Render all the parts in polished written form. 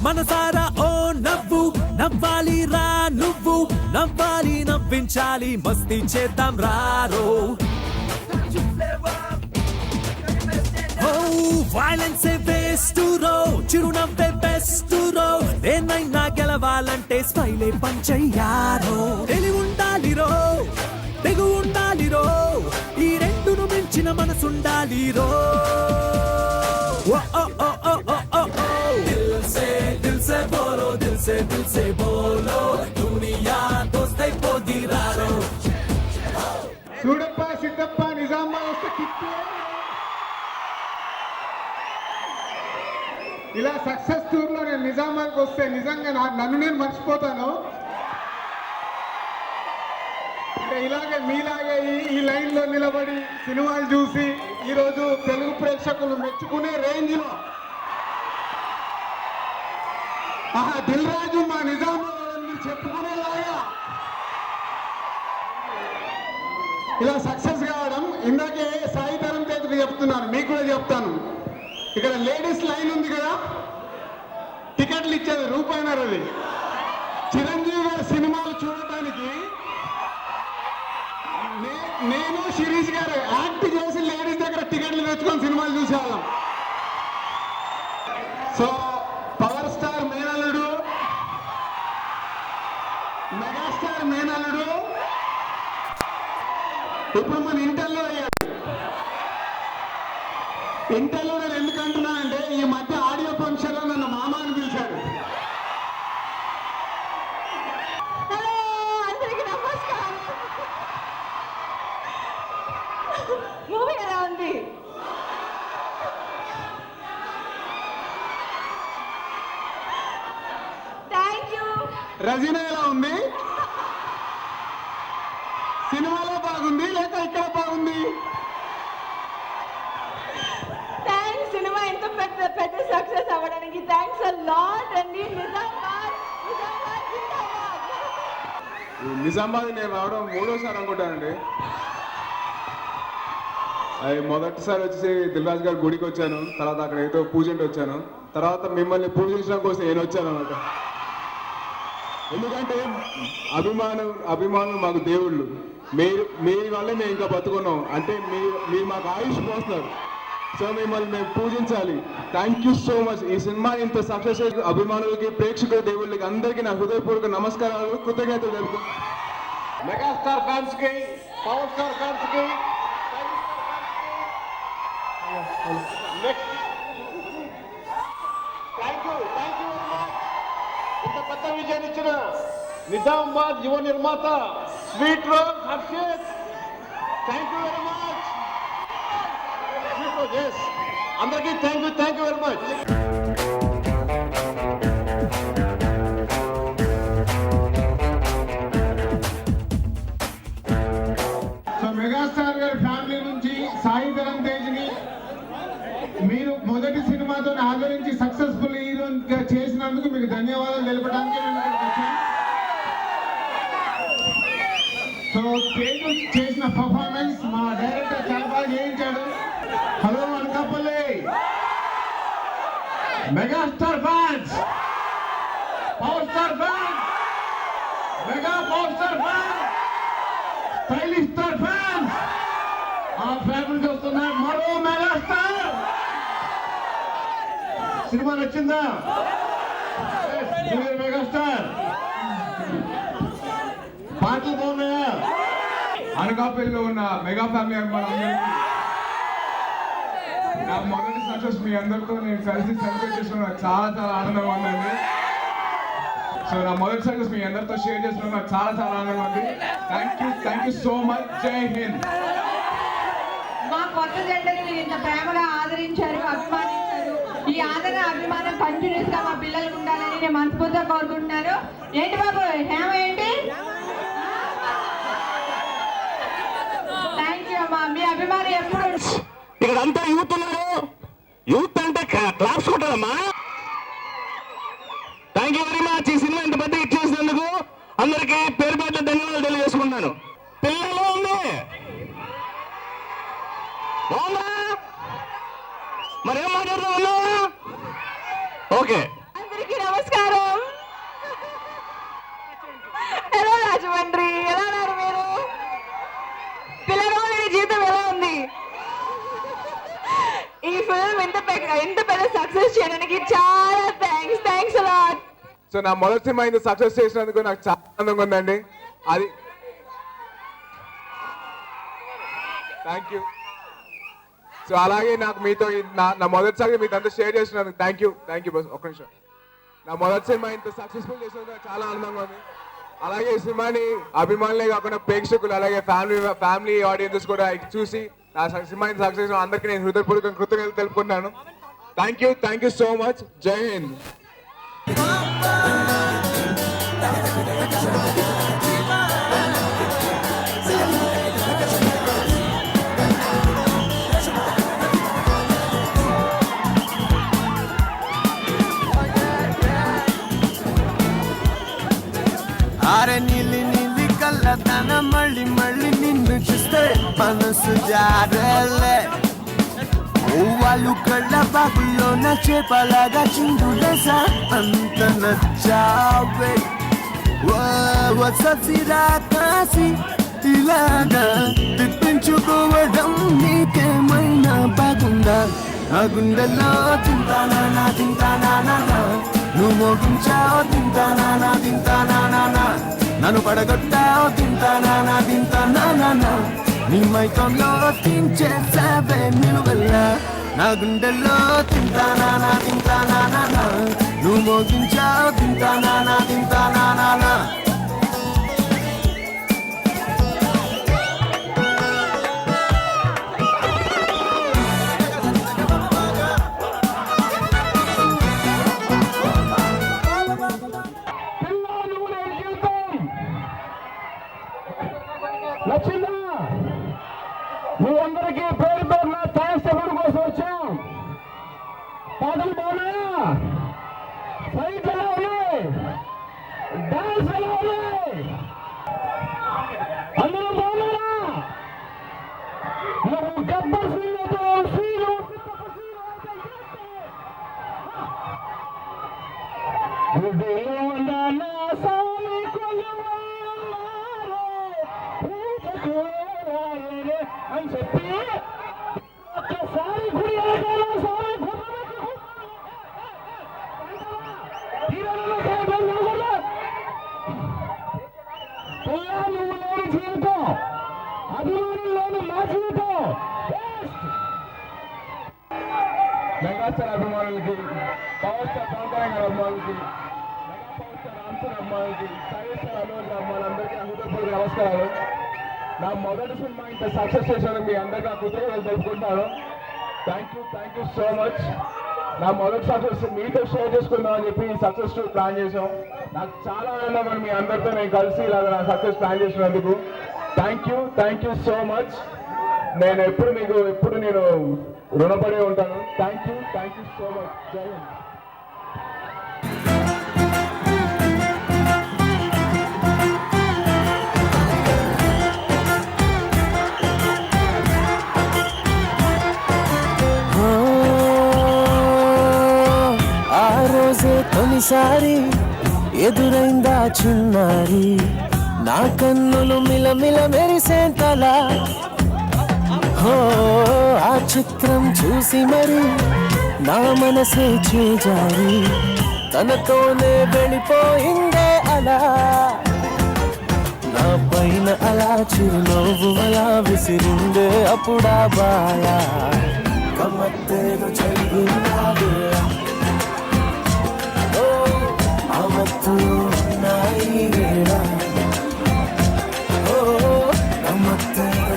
మనసారా ఓ నవ్వు నవ్వాలి రా నువ్వు నవ్వాలి నవ్వించాలి మస్తీ చేద్దాం రారో వైలెన్స్ వేస్ట్ రో చిరునవ్వే బెస్ట్ రో దేన్నైనా గెలవాలంటే స్మైలే పంచయ్యారో తెలివి ఉండాలి రో తెగు ఉండాలి రో ఈ రెండును మించిన మనసుండాలి రో దిల్ సే బోలో దునియా దోస్తైపోది రారో చూడప్ప సిద్ధప్ప నిజామాబాద్ వస్తే కిక్కు ఇలా సక్సెస్ టూర్ లో నేను నిజామాబాద్కి వస్తే నిజంగా నన్ను నేను మర్చిపోతాను. ఇలాగే మీలాగే ఈ లైన్ లో నిలబడి సినిమాలు చూసి ఈరోజు తెలుగు ప్రేక్షకులు మెచ్చుకునే రేంజ్ లో దిల్ రాజు మా నిజామాబాద్ చెప్పుకునేలాగా ఇలా సక్సెస్ కావడం. ఇందాకే సాయి తరం తేజ చెప్తున్నాను, మీకు కూడా చెప్తాను. ఇక్కడ లేడీస్ లైన్ ఉంది కదా, టికెట్లు ఇచ్చేది రూపాయిన్నర. అది చిరంజీవి గారి సినిమాలు చూడటానికి నేను శిరీష్ గారు యాక్ట్ చేసి లేడీస్ దగ్గర టికెట్లు తెచ్చుకొని సినిమాలు చూసేవాళ్ళం. సో పవర్ స్టార్ మేనల్లుడు, మెగాస్టార్ మేనల్లుడు ఇప్పుడు మన ఇంటర్లో అయ్యాడు. ఇంటర్లో నేను ఎందుకు అంటున్నానంటే ఈ మధ్య ఆడియో ఫంక్షన్ లో నన్ను మామ అని పిలిచాడు. అందరికీ నమస్కారం. మూవీ ఎలా ఉంది? Thank you. రజీనా ఎలా ఉంది? సినిమాలో బాగుంది లేక ఇక్కడ బాగుంది? సినిమా ఎంత పెద్ద సక్సెస్ అవ్వడానికి థ్యాంక్స్ అ లాట్ అండి. నిజామాబాద్ నేను రావడం మూడోసారి అనుకుంటానండి. అది మొదటిసారి వచ్చేసి దిల్ రాజు గారి గుడికి వచ్చాను, తర్వాత అక్కడ ఏదో పూజంటే వచ్చాను, తర్వాత మిమ్మల్ని పూజించడం కోసం నేను వచ్చాను అన్నమాట. ఎందుకంటే అభిమానులు మాకు దేవుళ్ళు. మీ వల్లే మేము ఇంకా బతుకున్నాం. అంటే మీరు మాకు ఆయుష్ పోస్తున్నారు. సో మిమ్మల్ని మేము పూజించాలి. Thank you so much. ఈ సినిమా ఇంత సక్సెస్ అభిమానులకి, ప్రేక్షకుల దేవుళ్ళకి అందరికీ నా హృదయపూర్వక నమస్కారాలు, కృతజ్ఞతలు తెలుపు. మెగాస్టార్ ఫ్యాన్స్ కి, పవర్ స్టార్ ఫ్యాన్స్ కి థ్యాంక్ యూ వెరీ మచ్. ఇంత పెద్ద విజయాన్ని ఇచ్చిన నిజామాబాద్ యువ నిర్మాత sweet rose Harshit, thank you very much. అందరికీ thank you very much. So megastar గారి ఫ్యామిలీ నుంచి సాయి ధరం తేజ్ని మీరు మొదటి సినిమాతో ఆదరించి సక్సెస్ఫుల్ హీరో చేసినందుకు మీకు ధన్యవాదాలు తెలపడానికి మేము ఇక్కడికి వచ్చాం. సో తేజు చేసిన పర్ఫార్మెన్స్ మా డైరెక్టర్ చాలా బాగా చేయించాడు. Hello Anakapalli megastar fans, power star fans, mega power star fans, stylish star fans, ఆ ఫ్యామిలీ వస్తున్నారు. మరో మెగాస్టార్ సినిమా నచ్చిందా? జూనియర్ మెగాస్టార్ పాటలు బాగున్నాయా? అనకాపల్లిలో ఉన్న మెగా ఫ్యామిలీ అభిమానులందరికీ నా మొదటి సక్సెస్ మీ అందరితో నేను కలిసి సెలబ్రేట్ చేసిన చాలా ఆనందంగా ఉందండి. సో నా మొదటి సక్సెస్ మీ అందరితో షేర్ చేసిన నాకు చాలా ఆనందంగా ఉంది. Thank you so much. జై హింద్. మా కొత్త జెండని మీరు ఇంత ప్రేమగా ఆదరించారు, అభిమానించారు. ఈ ఆదరణ అభిమానం కంటిన్యూస్ గా మా పిల్లలకు ఉండాలని నేను మనస్ఫూర్తిగా కోరుకుంటున్నాను. ఏంటి బాబు హేమ ఏంటి? థ్యాంక్ యూ అమ్మా. మీ అభిమానం ఎప్పుడు ఇక్కడ అంతా యూత్ ఉన్నారు. యూత్ అంటే క్లాప్స్ కొట్టారమ్మా. Thank you very much. ఈ సినిమా ఇంత పెద్ద హిట్ చేసినందుకు అందరికీ పేరు పేరు ధన్యవాదాలు తెలియజేసుకుంటున్నాను. పిల్లలు ఉంది మరేం మాట్లాడుతున్నా? ఓకే. అందరికీ ఇంత పెద్ద సక్సెస్ చేయడానికి చాలా థ్యాంక్స్ అలాట్. సో నా మొదటి సినిమా ఇంత సక్సెస్ చేసినందుకు నాకు చాలా ఆనందంగా ఉందండి. అది థ్యాంక్ యూ. సో అలాగే నాకు మీతో నా మొదటిసారి మీతో అంతా షేర్ చేసినందుకు థ్యాంక్ యూ బస్. ఒక్క నిమిషం. నా మొదటి సినిమా ఇంత సక్సెస్ఫుల్ చేసినందుకు నాకు చాలా ఆనందంగా ఉంది. అలాగే ఈ సినిమాని అభిమానులే కాకుండా ప్రేక్షకులు అలాగే ఫ్యామిలీ ఆడియన్సెస్ కూడా చూసి నా సినిమా ఇంత సక్సెస్ అందరికీ నేను హృదయపూర్వక కృతజ్ఞతలు తెలుపుకుంటున్నాను. Thank you so much. జై హింద్. అరే నీలి కళ్ళతన మళ్ళీ నిన్ను చూస్తే మనసు జారలే. వాళ్ళు కళ్ళ బాబులో నా చేపలాగా చిందులేసా అంత నచ్చావే. వససిరా కాసి ఇలాగా తిప్పించుకోవడం నీకేమైనా బాగుందా? ఆ గుండెల్లో తింటానా నువ్వు మోగించావు తింటానా నన్ను పడగొట్టావు తింటానా నీ మైకంలో తించేసావే నిలువల్ల. నా గుండెల్లో తింటానా నువ్వు మోగించావు తింటానా నచ్చిందా? మీ అందరికీ పేరు పేరున థ్యాంక్స్ చెప్పడం కోసం వచ్చాం. పాటలు బాగున్నాయా? ఫైట్ ఎలా ఉన్నాయి? డాన్స్ ఎలా ఉన్నాయి? అందరూ బాగున్నారా? నువ్వు గబ్బర్ సీన్లతో సీను అని చెప్పి ఒక్కసారి గుడి నువ్వు లేని జీవితం, అభిమానులు లేని మా జీవితం. మెగాస్టార్ అభిమానులకి, పవర్ స్టార్ పవన్ కళ్యాణ్ గారి అభిమానులకి, mega power star Ram Charan అభిమానులకి, సైలెన్స్ స్టార్ అల్లు అర్జున్ అభిమానులందరికీ హృదయపూర్వక నమస్కారాలు. నా మొదటి సినిమా ఇంత సక్సెస్ చేసినందుకు మీ అందరికీ నా కృతజ్ఞతలు తెలుపుకుంటాను. Thank you so much. నా మొదటి సక్సెస్ మీతో షేర్ చేసుకుందాం అని చెప్పి ఈ సక్సెస్ ప్లాన్ చేసాం. నాకు చాలా ఆనందంగా మీ అందరితో నేను కలిసి ఇలాగ నా సక్సెస్ ప్లాన్ చేసినందుకు థ్యాంక్ యూ సో మచ్. నేను ఎప్పుడు నేను రుణపడి ఉంటాను. Thank you so much. జై హింద్. తొలిసారి ఎదురైందా చిన్నారి, నా కన్నులు మిలమిల మెరిసేంతలా. ఆ చిత్రం చూసి మరి నా మనసే చేజారి, తనతోనే వెళ్ళిపోయిందే అలా. నా పైన అలా చిరునవ్వు అలా విసిరిందే అప్పుడా బాలా. కమ్మత్తేదో జరిగిందా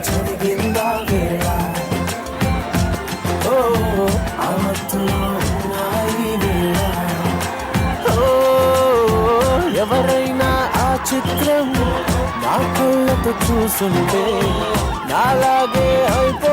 జరిగిందా వేళ. ఎవరైనా ఆ చిత్రం నా కళ్ళతో చూసుంటే నాలాగే అయిపో